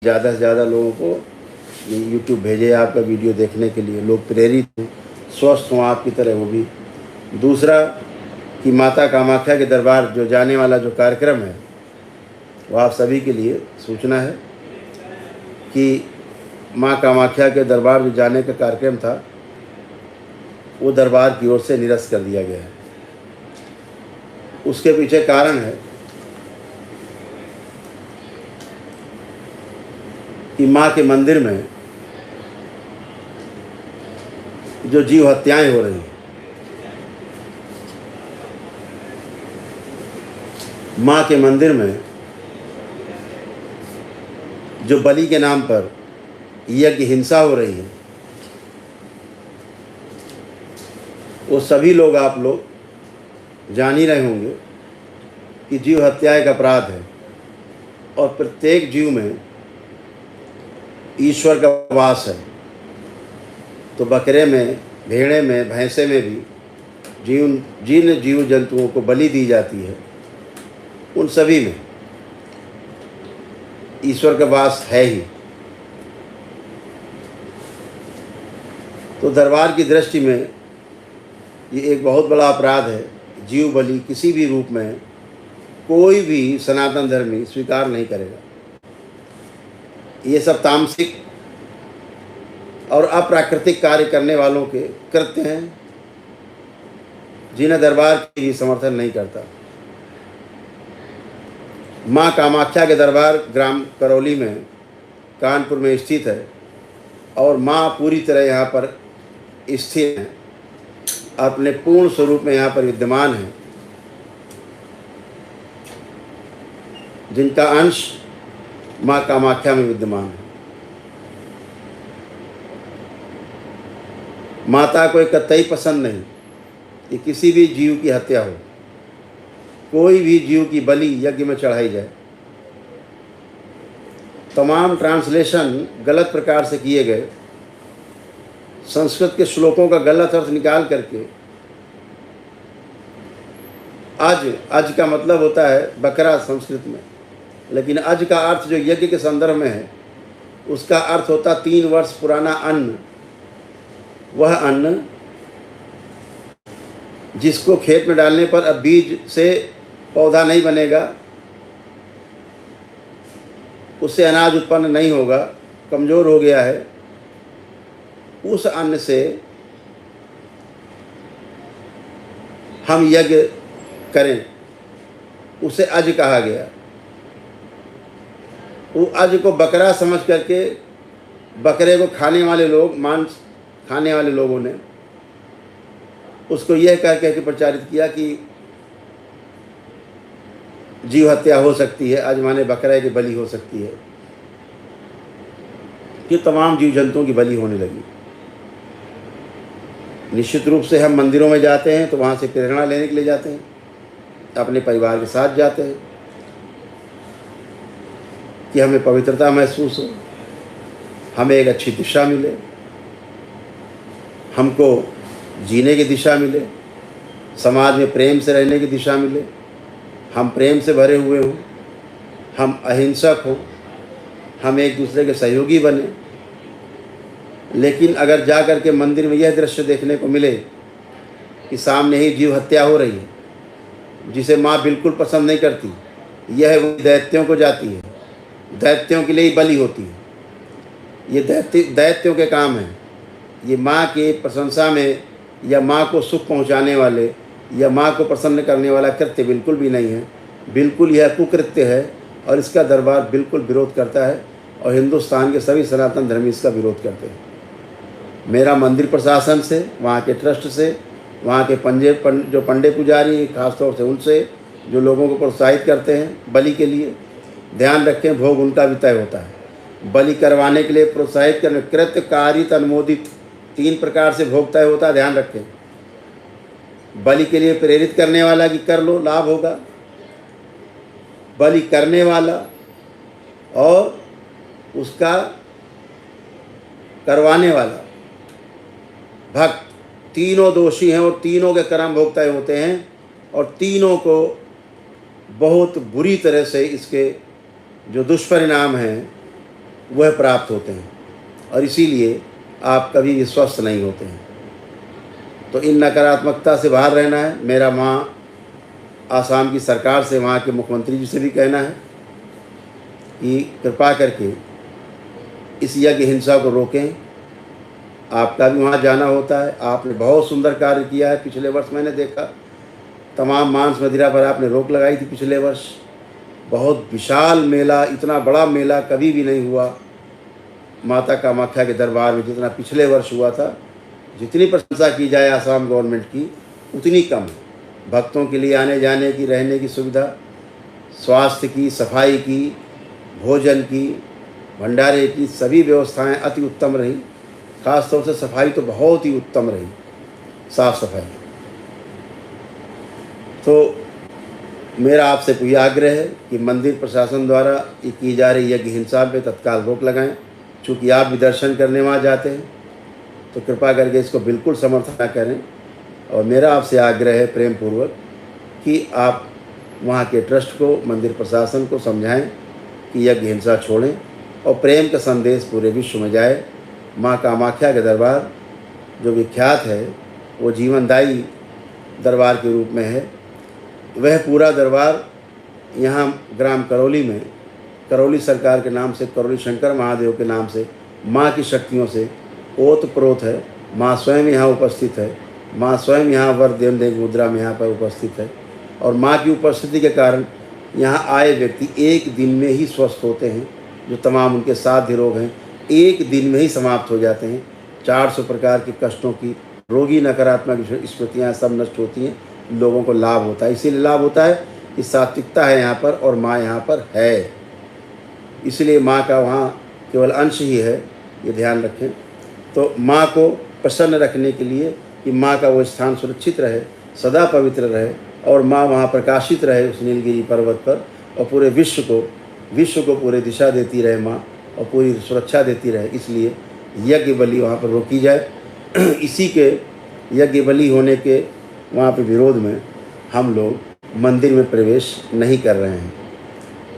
ज़्यादा से ज़्यादा लोगों को यूट्यूब भेजे आपका वीडियो देखने के लिए, लोग प्रेरित हों, स्वस्थ हों आपकी तरह वो भी। दूसरा कि माता कामाख्या के दरबार जो जाने वाला जो कार्यक्रम है वो आप सभी के लिए सूचना है कि माँ कामाख्या के दरबार जो जाने का कार्यक्रम था वो दरबार की ओर से निरस्त कर दिया गया है। उसके पीछे कारण है कि माँ के मंदिर में जो जीव हत्याएं हो रही हैं, माँ के मंदिर में जो बलि के नाम पर यज्ञ हिंसा हो रही है, वो सभी लोग आप लोग जान ही रहे होंगे कि जीव हत्या एक अपराध है और प्रत्येक जीव में ईश्वर का वास है। तो बकरे में, भेड़े में, भैंसे में भी जिन जीव जंतुओं को बलि दी जाती है उन सभी में ईश्वर का वास है ही। तो दरबार की दृष्टि में ये एक बहुत बड़ा अपराध है। जीव बलि किसी भी रूप में कोई भी सनातन धर्मी स्वीकार नहीं करेगा। ये सब तामसिक और अप्राकृतिक कार्य करने वालों के कृत्य हैं जिन्हें दरबार की भी समर्थन नहीं करता। माँ कामाख्या के दरबार ग्राम करौली में, कानपुर में स्थित है और माँ पूरी तरह यहाँ पर स्थित है, अपने पूर्ण स्वरूप में यहाँ पर विद्यमान है, जिनका अंश माँ कामाख्या में विद्यमान है। माता को एक कतई पसंद नहीं कि किसी भी जीव की हत्या हो, कोई भी जीव की बलि यज्ञ में चढ़ाई जाए। तमाम ट्रांसलेशन गलत प्रकार से किए गए, संस्कृत के श्लोकों का गलत अर्थ निकाल करके अज का मतलब होता है बकरा संस्कृत में, लेकिन अज का अर्थ जो यज्ञ के संदर्भ में है उसका अर्थ होता 3 वर्ष पुराना अन्न। वह अन्न जिसको खेत में डालने पर अब बीज से पौधा नहीं बनेगा, उससे अनाज उत्पन्न नहीं होगा, कमज़ोर हो गया है, उस अन्न से हम यज्ञ करें, उसे अज कहा गया। वो अज को बकरा समझ करके बकरे को खाने वाले लोग, मांस खाने वाले लोगों ने उसको यह कह के प्रचारित किया कि जीव हत्या हो सकती है, आज माने बकरे की बलि हो सकती है, कि तमाम जीव जंतुओं की बलि होने लगी। निश्चित रूप से हम मंदिरों में जाते हैं तो वहाँ से प्रेरणा लेने के लिए जाते हैं, अपने परिवार के साथ जाते हैं कि हमें पवित्रता महसूस हो, हमें एक अच्छी दिशा मिले, हमको जीने की दिशा मिले, समाज में प्रेम से रहने की दिशा मिले, हम प्रेम से भरे हुए हों, हम अहिंसक हों, हम एक दूसरे के सहयोगी बने। लेकिन अगर जा कर के मंदिर में यह दृश्य देखने को मिले कि सामने ही जीव हत्या हो रही है, जिसे माँ बिल्कुल पसंद नहीं करती, यह वो दैत्यों को जाती है, दैत्यों के लिए ही बलि होती है, ये दैत्यों के काम हैं। ये माँ की प्रशंसा में या माँ को सुख पहुँचाने वाले या माँ को प्रसन्न करने वाला कृत्य बिल्कुल भी नहीं है। बिल्कुल यह कुकृत्य है और इसका दरबार बिल्कुल विरोध करता है और हिंदुस्तान के सभी सनातन धर्मी इसका विरोध करते हैं। मेरा मंदिर प्रशासन से, वहाँ के ट्रस्ट से, वहाँ के जो पंडे पुजारी खासतौर से उनसे, जो लोगों को प्रोत्साहित करते हैं बलि के लिए, ध्यान रखें भोग उनका भी तय होता है। बलि करवाने के लिए प्रोत्साहित करने, कृत्य, कारित, अनुमोदित, 3 प्रकार से भोग तय होता है, ध्यान रखें। बलि के लिए प्रेरित करने वाला कि कर लो लाभ होगा, बलि करने वाला और उसका करवाने वाला भक्त, तीनों दोषी हैं और तीनों के कर्म भोग तय होते हैं और तीनों को बहुत बुरी तरह से इसके जो दुष्परिणाम हैं वह प्राप्त होते हैं, और इसीलिए आप कभी भी स्वस्थ नहीं होते हैं। तो इन नकारात्मकता से बाहर रहना है। मेरा वहाँ आसाम की सरकार से, वहाँ के मुख्यमंत्री जी से भी कहना है कि कृपा करके इस यज्ञ हिंसा को रोकें। आपका भी वहाँ जाना होता है, आपने बहुत सुंदर कार्य किया है। पिछले वर्ष मैंने देखा तमाम मांस मदिरा पर आपने रोक लगाई थी। पिछले वर्ष बहुत विशाल मेला, इतना बड़ा मेला कभी भी नहीं हुआ माता कामाख्या के दरबार में जितना पिछले वर्ष हुआ था। जितनी प्रशंसा की जाए आसाम गवर्नमेंट की उतनी कम है। भक्तों के लिए आने जाने की, रहने की सुविधा, स्वास्थ्य की, सफाई की, भोजन की, भंडारे की सभी व्यवस्थाएं अति उत्तम रही। खास तौर से सफाई तो बहुत ही उत्तम रही, साफ सफाई। तो मेरा आपसे कोई आग्रह है कि मंदिर प्रशासन द्वारा ये की जा रही यज्ञ हिंसा पे तत्काल रोक लगाएं। चूँकि आप भी दर्शन करने वहाँ जाते हैं, तो कृपा करके इसको बिल्कुल समर्थन न करें। और मेरा आपसे आग्रह है प्रेम पूर्वक कि आप वहाँ के ट्रस्ट को, मंदिर प्रशासन को समझाएं कि यज्ञ हिंसा छोड़ें और प्रेम का संदेश पूरे विश्व में जाए। माँ कामाख्या के दरबार जो विख्यात है, वो जीवनदायी दरबार के रूप में है। वह पूरा दरबार यहाँ ग्राम करौली में, करौली सरकार के नाम से, करौली शंकर महादेव के नाम से, माँ की शक्तियों से ओतप्रोत है। माँ स्वयं यहाँ उपस्थित है। माँ स्वयं यहाँ वर देव मुद्रा में यहाँ पर उपस्थित है। और माँ की उपस्थिति के कारण यहाँ आए व्यक्ति एक दिन में ही स्वस्थ होते हैं। जो तमाम उनके साध्य रोग हैं एक दिन में ही समाप्त हो जाते हैं। 400 प्रकार के कष्टों की, रोगी नकारात्मक स्मृतियाँ सब नष्ट होती हैं। लोगों को लाभ होता है। इसीलिए लाभ होता है कि सात्विकता है यहाँ पर और माँ यहाँ पर है। इसलिए माँ का वहाँ केवल अंश ही है, ये ध्यान रखें। तो माँ को प्रसन्न रखने के लिए कि माँ का वो स्थान सुरक्षित रहे, सदा पवित्र रहे और माँ वहाँ प्रकाशित रहे उस नीलगिरी पर्वत पर, और पूरे विश्व को पूरे दिशा देती रहे माँ, और पूरी सुरक्षा देती रहे। इसलिए यज्ञ बलि वहाँ पर रोकी जाए। इसी के यज्ञ बलि होने के वहाँ पे विरोध में हम लोग मंदिर में प्रवेश नहीं कर रहे हैं।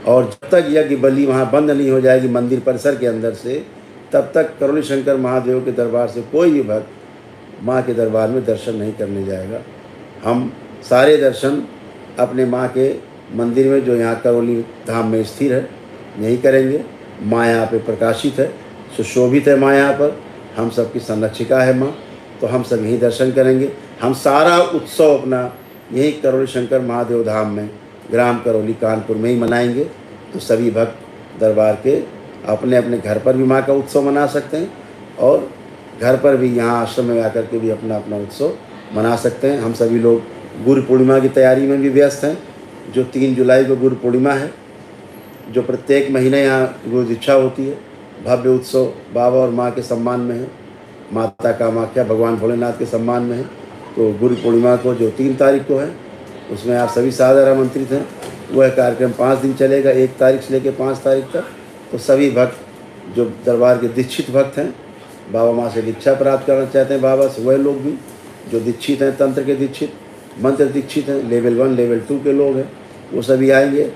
और जब तक यज्ञ बलि वहाँ बंद नहीं हो जाएगी मंदिर परिसर के अंदर से, तब तक करौली शंकर महादेव के दरबार से कोई भी भक्त माँ के दरबार में दर्शन नहीं करने जाएगा। हम सारे दर्शन अपने माँ के मंदिर में, जो यहाँ करौली धाम में स्थिर है, यही करेंगे। माँ यहाँ पे प्रकाशित है, सुशोभित है माँ यहाँ पर। हम सबकी संरक्षिका है माँ, तो हम सब यहीं दर्शन करेंगे। हम सारा उत्सव अपना यहीं करौली शंकर महादेव धाम में, ग्राम करौली कानपुर में ही मनाएंगे। तो सभी भक्त दरबार के अपने अपने घर पर भी माँ का उत्सव मना सकते हैं, और घर पर भी यहाँ आश्रम में आकर के भी अपना अपना उत्सव मना सकते हैं। हम सभी लोग गुरु पूर्णिमा की तैयारी में भी व्यस्त हैं। जो 3 जुलाई को गुरु पूर्णिमा है, जो प्रत्येक महीने यहाँ गुरु दीक्षा होती है, भव्य उत्सव बाबा और माँ के सम्मान में है, माता कामाख्या भगवान भोलेनाथ के सम्मान में है। तो गुरु पूर्णिमा को जो 3 तारीख को है, उसमें आप सभी सादर आमंत्रित हैं। वह कार्यक्रम 5 दिन चलेगा, 1 तारीख से लेकर 5 तारीख तक। तो सभी भक्त जो दरबार के दीक्षित भक्त हैं, बाबा माँ से दीक्षा प्राप्त करना चाहते हैं बाबा से, वह लोग भी जो दीक्षित हैं, तंत्र के दीक्षित, मंत्र दीक्षित हैं, लेवल 1 लेवल 2 के लोग हैं, वो सभी आएंगे।